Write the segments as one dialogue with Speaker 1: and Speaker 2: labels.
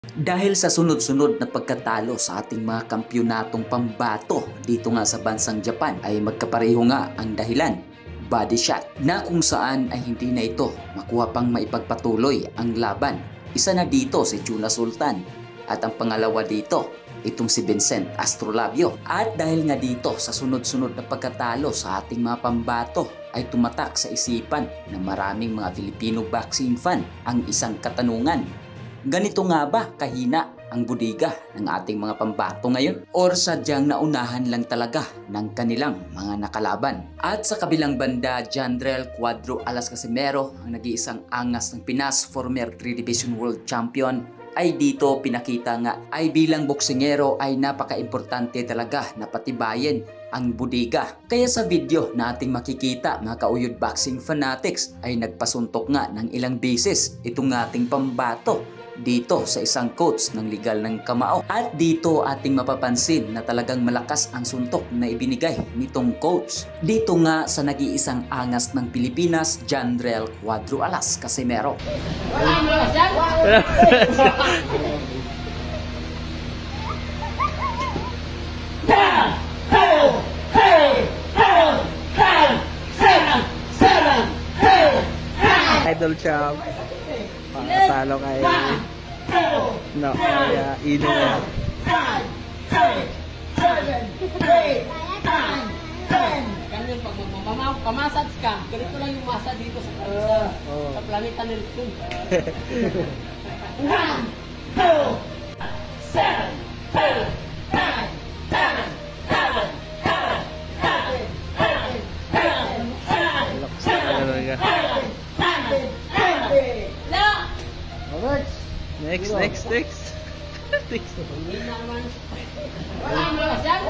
Speaker 1: Dahil sa sunod-sunod na pagkatalo sa ating mga kampyonatong pambato dito nga sa bansang Japan ay magkapareho nga ang dahilan, body shot, na kung saan ay hindi na ito makuha pang maipagpatuloy ang laban. Isa na dito si Chuna Sultan at ang pangalawa dito itong si Vincent Astrolabio. At dahil nga dito sa sunod-sunod na pagkatalo sa ating mga pambato ay tumatak sa isipan ng maraming mga Filipino boxing fan ang isang katanungan. Ganito nga ba kahina ang budiga ng ating mga pambato ngayon? Or sadyang naunahan lang talaga ng kanilang mga nakalaban? At sa kabilang banda, Jandrel Cuadro Alas Casimero, ang nag-iisang angas ng Pinas, former 3 Division World Champion, ay dito pinakita nga ay bilang boksingero ay napaka-importante talaga na patibayin ang budiga. Kaya sa video na ating makikita mga kauyod boxing fanatics ay nagpasuntok nga ng ilang beses itong ating pambato dito sa isang coach ng legal ng Kamao. At dito ating mapapansin na talagang malakas ang suntok na ibinigay nitong coach dito nga sa nag-iisang angas ng Pilipinas, Jandrel Cuadro Alas Casimero.
Speaker 2: Idol Champ, makatalo kay kaya ino yan.
Speaker 3: Ganyan pag pamasats ka, ganito lang yung masa dito sa planeta ni Rizkun. 1, 2, 7,
Speaker 2: 8, 9, 10. Next.
Speaker 3: Hindi na naman. Wala mo lang dyan.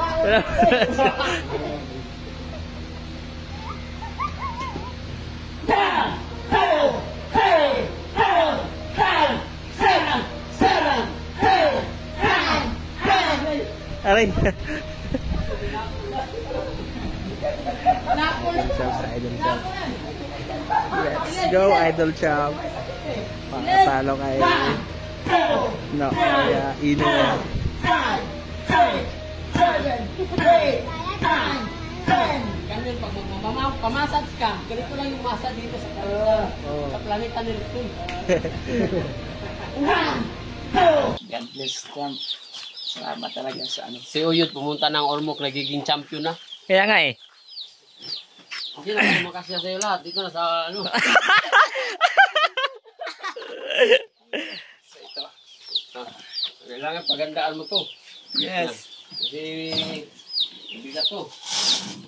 Speaker 2: Aray.
Speaker 3: Napoli.
Speaker 2: Idol Champ. Let's go, Idol Champ. Makatalo kay kaya ino yan.
Speaker 3: 5, 6, 7, 8, 9, 10. Ganyan pag pamasats ka, ganito lang yung masa dito sa planeta ni Rizkun. 1, 2. God bless Champ. Salamat talaga sa ano. Si Uyod pumunta ng Ormoc, nagiging champion na.
Speaker 2: Kaya nga eh.
Speaker 3: Hindi na lumakas siya sa'yo lahat. Dito na sa ano. Ito. Kailangan pagandaan mo to.
Speaker 2: Yes.
Speaker 3: Kasi bigat to.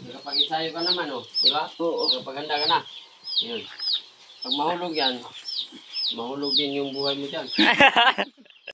Speaker 3: Nakapag-ensayo ka naman, oh. Diba?
Speaker 2: Oo.
Speaker 3: Nakapaganda ka na. Yun. Pag mahulog yan, mahulog din yung buhay mo dyan.